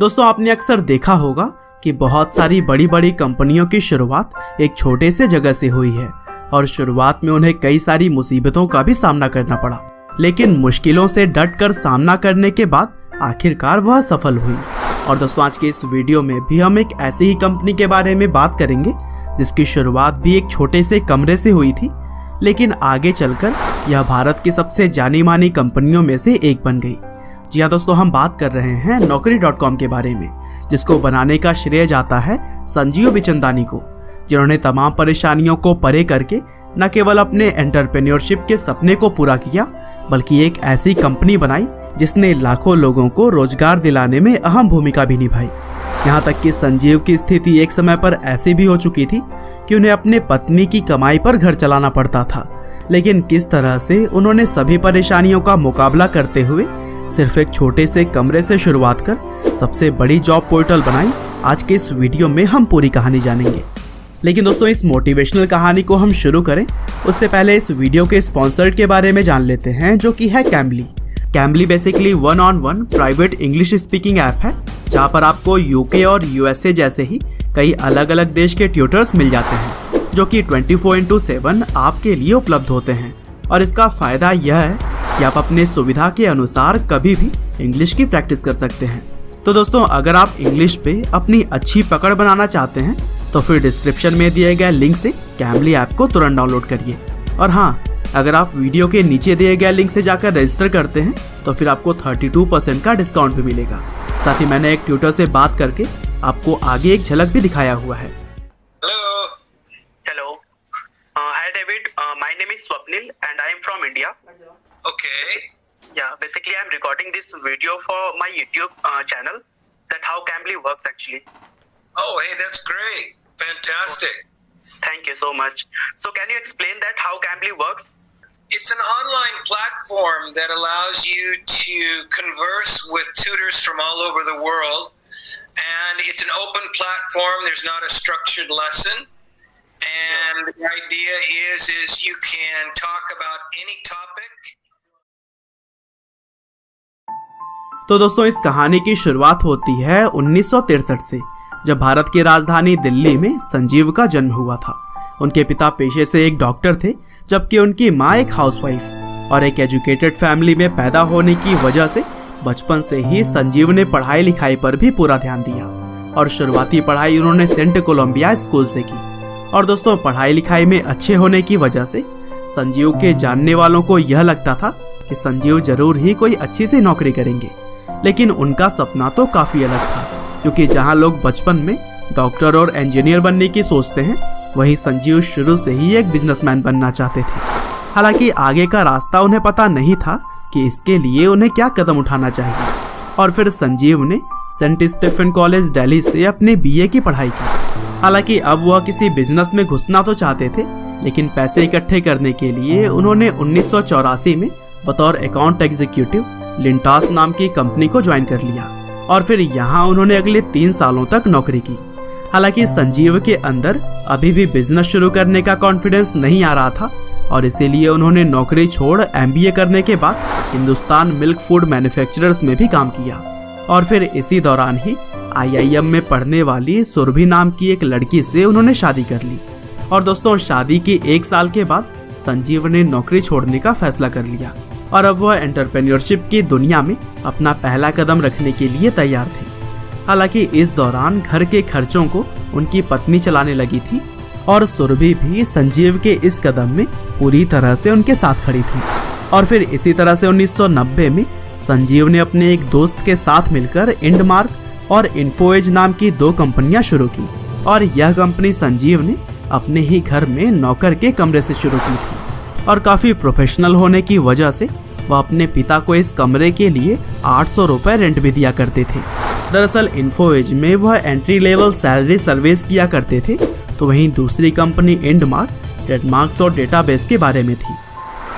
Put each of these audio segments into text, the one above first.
दोस्तों आपने अक्सर देखा होगा कि बहुत सारी बड़ी बड़ी कंपनियों की शुरुआत एक छोटे से जगह से हुई है और शुरुआत में उन्हें कई सारी मुसीबतों का भी सामना करना पड़ा, लेकिन मुश्किलों से डट कर सामना करने के बाद आखिरकार वह सफल हुई। और दोस्तों आज के इस वीडियो में भी हम एक ऐसी ही कंपनी के बारे में बात करेंगे जिसकी शुरुआत भी एक छोटे से कमरे से हुई थी, लेकिन आगे चलकर यह भारत की सबसे जानी मानी कंपनियों में से एक बन गई। जी हाँ दोस्तों, हम बात कर रहे हैं Naukri.com के बारे में, जिसको बनाने का श्रेय जाता है संजीव बिचंदानी को, जिन्होंने तमाम परेशानियों को परे करके न केवल अपने एंटरप्रेन्योरशिप के सपने को पूरा किया, बल्कि एक ऐसी कंपनी बनाई जिसने लाखों लोगों को रोजगार दिलाने में अहम भूमिका भी निभाई। यहाँ तक कि संजीव की स्थिति एक समय पर ऐसी भी हो चुकी थी कि उन्हें अपने पत्नी की कमाई पर घर चलाना पड़ता था, लेकिन किस तरह से उन्होंने सभी परेशानियों का मुकाबला करते हुए सिर्फ एक छोटे से कमरे से शुरुआत कर सबसे बड़ी जॉब पोर्टल बनाई, आज के इस वीडियो में हम पूरी कहानी जानेंगे। लेकिन दोस्तों इस मोटिवेशनल कहानी को हम शुरू करें उससे पहले इस वीडियो के स्पॉन्सर्ड के बारे में जान लेते हैं, जो कि है Cambly. Cambly basically 1-on-1 private English speaking app है, जहाँ पर आपको यूके और यूएसए जैसे ही कई अलग अलग देश के ट्यूटर्स मिल जाते हैं, जो कि 24/7 आपके लिए उपलब्ध होते हैं। और इसका फायदा यह है कि आप अपने सुविधा के अनुसार कभी भी इंग्लिश की प्रैक्टिस कर सकते हैं। तो दोस्तों अगर आप इंग्लिश पे अपनी अच्छी पकड़ बनाना चाहते हैं तो फिर डिस्क्रिप्शन में दिए गए लिंक से कैम्बली ऐप को तुरंत डाउनलोड करिए। और हाँ, अगर आप वीडियो के नीचे दिए गए लिंक से जाकर रजिस्टर करते हैं तो फिर आपको 32% का डिस्काउंट भी मिलेगा। साथ ही मैंने एक ट्यूटर से बात करके आपको आगे एक झलक भी दिखाया हुआ है। Hello. Hi David. My name is Swapnil and I am from India. Okay. Yeah, basically I'm recording this video for my YouTube channel, that how Cambly works actually. Oh, hey, that's great. Fantastic. Thank you so much. So can you explain that how Cambly works? It's an online platform that allows you to converse with tutors from all over the world. And it's an open platform. There's not a structured lesson. And the idea is you can talk about any topic. तो दोस्तों इस कहानी की शुरुआत होती है 1963 से, जब भारत की राजधानी दिल्ली में संजीव का जन्म हुआ था। उनके पिता पेशे से एक डॉक्टर थे, जबकि उनकी माँ एक हाउसवाइफ। और एक एजुकेटेड फैमिली में पैदा होने की वजह से बचपन से ही संजीव ने पढ़ाई लिखाई पर भी पूरा ध्यान दिया और शुरुआती पढ़ाई उन्होंने सेंट कोलंबिया स्कूल से की। और दोस्तों पढ़ाई लिखाई में अच्छे होने की वजह से संजीव के जानने वालों को यह लगता था कि संजीव जरूर ही कोई अच्छी सी नौकरी करेंगे, लेकिन उनका सपना तो काफी अलग था, क्योंकि जहां लोग बचपन में डॉक्टर और इंजीनियर बनने की सोचते हैं, वहीं संजीव शुरू से ही एक बिजनेसमैन बनना चाहते थे। हालांकि आगे का रास्ता उन्हें पता नहीं था कि इसके लिए उन्हें क्या कदम उठाना चाहिए। और फिर संजीव ने सेंट स्टीफन कॉलेज दिल्ली से अपने बीए की पढ़ाई की। हालांकि अब वह किसी बिजनेस में घुसना तो चाहते थे, लेकिन पैसे इकट्ठे करने के लिए उन्होंने 1984 में बतौर अकाउंट एग्जीक्यूटिव लिंटास नाम की कंपनी को ज्वाइन कर लिया। और फिर यहाँ उन्होंने अगले 3 सालों तक नौकरी की। हालांकि संजीव के अंदर अभी भी बिजनेस शुरू करने का कॉन्फिडेंस नहीं आ रहा था, और इसीलिए उन्होंने नौकरी छोड़ एमबीए करने के बाद हिंदुस्तान मिल्क फूड मैन्युफैक्चरर्स में भी काम किया। और फिर इसी दौरान ही IIM में पढ़ने वाली सुरभि नाम की एक लड़की से उन्होंने शादी कर ली। और दोस्तों शादी के 1 साल के बाद संजीव ने नौकरी छोड़ने का फैसला कर लिया और अब वह एंटरप्रेन्योरशिप की दुनिया में अपना पहला कदम रखने के लिए तैयार थे। हालांकि इस दौरान घर के खर्चों को उनकी पत्नी चलाने लगी थी और सुरभि भी संजीव के इस कदम में पूरी तरह से उनके साथ खड़ी थी। और फिर इसी तरह से 1990 में संजीव ने अपने एक दोस्त के साथ मिलकर इंडमार्क और इन्फोएज नाम की 2 कंपनियां शुरू की। और यह कंपनी संजीव ने अपने ही घर में नौकर के कमरे से शुरू की थी। और काफी प्रोफेशनल होने की वजह से वह अपने पिता को इस कमरे के लिए 800 रुपए रेंट भी दिया करते थे। दरअसल इन्फोएज में वह एंट्री लेवल सैलरी सर्विस किया करते थे, तो वहीं दूसरी कंपनी इंडमार्क ट्रेडमार्क्स और डेटाबेस के बारे में थी।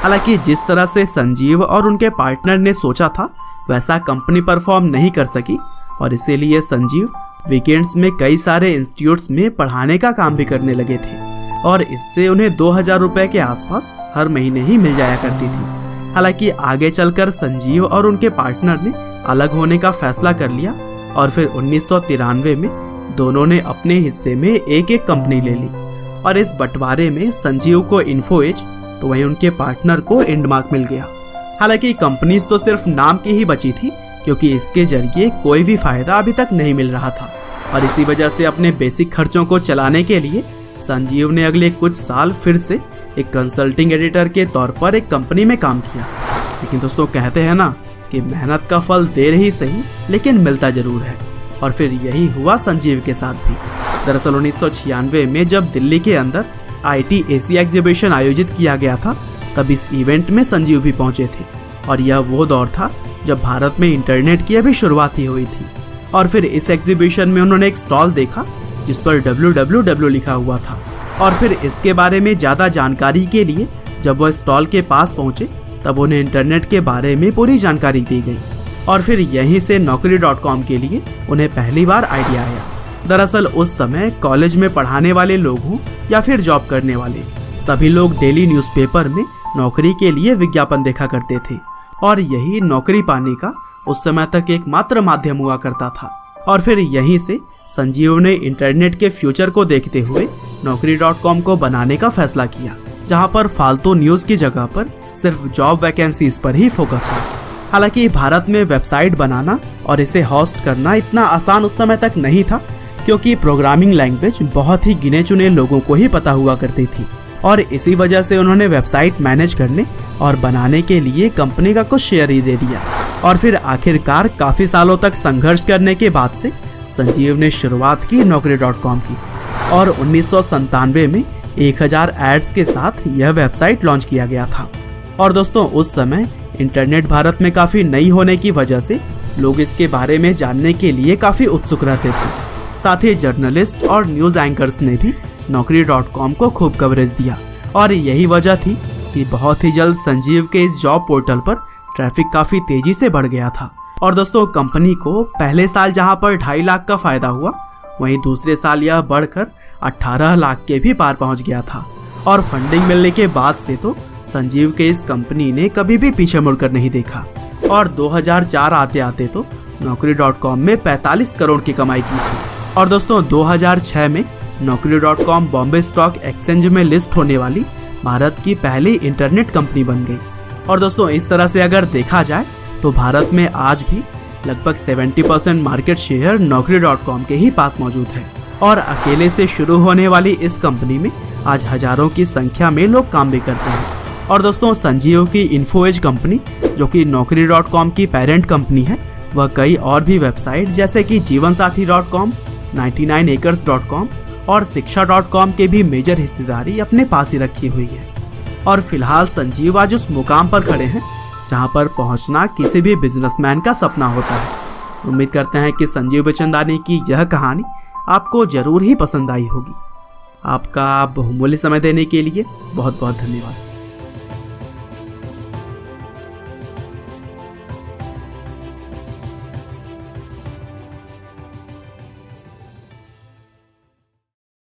हालांकि जिस तरह से संजीव और उनके पार्टनर ने सोचा था वैसा कंपनी परफॉर्म नहीं कर सकी, और इसीलिए संजीव वीकेंड्स में कई सारे इंस्टीट्यूट्स में पढ़ाने का काम भी करने लगे थे, और इससे उन्हें 2000 रुपए के आसपास हर महीने ही मिल जाया करती थी। हालांकि आगे चलकर संजीव और उनके पार्टनर ने अलग होने का फैसला कर लिया और फिर 1993 में दोनों ने अपने हिस्से में एक एक कंपनी ले ली और इस बंटवारे में संजीव को इन्फोएज तो वहीं उनके पार्टनर को एंडमार्क मिल गया। हालांकि कंपनीज तो सिर्फ नाम की ही बची थी क्योंकि इसके जरिए कोई भी फायदा अभी तक नहीं मिल रहा था और इसी वजह से अपने बेसिक खर्चों को चलाने के लिए संजीव ने अगले कुछ साल फिर से एक कंसल्टिंग एडिटर के तौर पर एक कंपनी में काम किया। लेकिन दोस्तों कहते हैं ना कि मेहनत का फल देर ही सही लेकिन मिलता जरूर है और फिर यही हुआ संजीव के साथ भी। दरअसल 1996 में जब दिल्ली के अंदर IT एशिया एग्जीबिशन आयोजित किया गया था तब इस इवेंट में संजीव भी पहुंचे थे और यह वो दौर था जब भारत में इंटरनेट की अभी शुरुआत ही हुई थी। और फिर इस एग्जीबिशन में उन्होंने एक स्टॉल देखा जिस पर www लिखा हुआ था और फिर इसके बारे में ज़्यादा जानकारी के लिए जब वह स्टॉल के पास पहुंचे तब उन्हें इंटरनेट के बारे में पूरी जानकारी दी गई और फिर यहीं से naukri.com के लिए उन्हें पहली बार आइडिया आया। दरअसल उस समय कॉलेज में पढ़ाने वाले लोग हों या फिर जॉब करने वाले सभी लोग डेली न्यूज़पेपर में नौकरी के लिए विज्ञापन देखा करते थे और यही नौकरी पाने का उस समय तक एकमात्र माध्यम हुआ करता था। और फिर यहीं से संजीव ने इंटरनेट के फ्यूचर को देखते हुए naukri.com को बनाने का फैसला किया जहां पर फालतू न्यूज़ की जगह पर सिर्फ जॉब वैकेंसीज पर ही फोकस हो। हालांकि भारत में वेबसाइट बनाना और इसे होस्ट करना इतना आसान उस समय तक नहीं था क्योंकि प्रोग्रामिंग लैंग्वेज बहुत ही गिने चुने लोगों को ही पता हुआ करती थी और इसी वजह से उन्होंने वेबसाइट मैनेज करने और बनाने के लिए कंपनी का कुछ शेयर ही दे दिया। और फिर आखिरकार काफ़ी सालों तक संघर्ष करने के बाद से संजीव ने शुरुआत की naukri.com की और 1997 में 1000 एड्स के साथ यह वेबसाइट लॉन्च किया गया था। और दोस्तों उस समय इंटरनेट भारत में काफ़ी नई होने की वजह से लोग इसके बारे में जानने के लिए काफ़ी उत्सुक रहते थे। साथ ही जर्नलिस्ट और न्यूज़ एंकर्स ने भी naukri.com को खूब कवरेज दिया और यही वजह थी कि बहुत ही जल्द संजीव के इस जॉब पोर्टल पर ट्रैफिक काफ़ी तेज़ी से बढ़ गया था। और दोस्तों कंपनी को पहले साल जहां पर 2.5 लाख का फ़ायदा हुआ वहीं दूसरे साल यह बढ़कर 18 लाख के भी पार पहुंच गया था। और फंडिंग मिलने के बाद से तो संजीव के इस कंपनी ने कभी भी पीछे मुड़कर नहीं देखा और 2004 आते आते तो naukri.com में 45 करोड़ की कमाई की थी। और दोस्तों 2006 में naukri.com बॉम्बे स्टॉक एक्सचेंज में लिस्ट होने वाली भारत की पहली इंटरनेट कंपनी बन गई। और दोस्तों इस तरह से अगर देखा जाए तो भारत में आज भी लगभग 70% मार्केट शेयर naukri.com के ही पास मौजूद है और अकेले से शुरू होने वाली इस कंपनी में आज हजारों की संख्या में लोग काम भी करते हैं। और दोस्तों संजीव की इन्फोएज कंपनी जो कि naukri.com की पेरेंट कंपनी है वह कई और भी वेबसाइट जैसे कि जीवनसाथी.com, 99acres.com और शिक्षा.com के भी मेजर हिस्सेदारी अपने पास ही रखी हुई है। और फिलहाल संजीव आज उस मुकाम पर खड़े हैं जहां पर पहुंचना किसी भी बिजनेसमैन का सपना होता है। उम्मीद करते हैं कि संजीव बिचंदानी की यह कहानी आपको जरूर ही पसंद आई होगी। आपका बहुमूल्य समय देने के लिए बहुत बहुत धन्यवाद।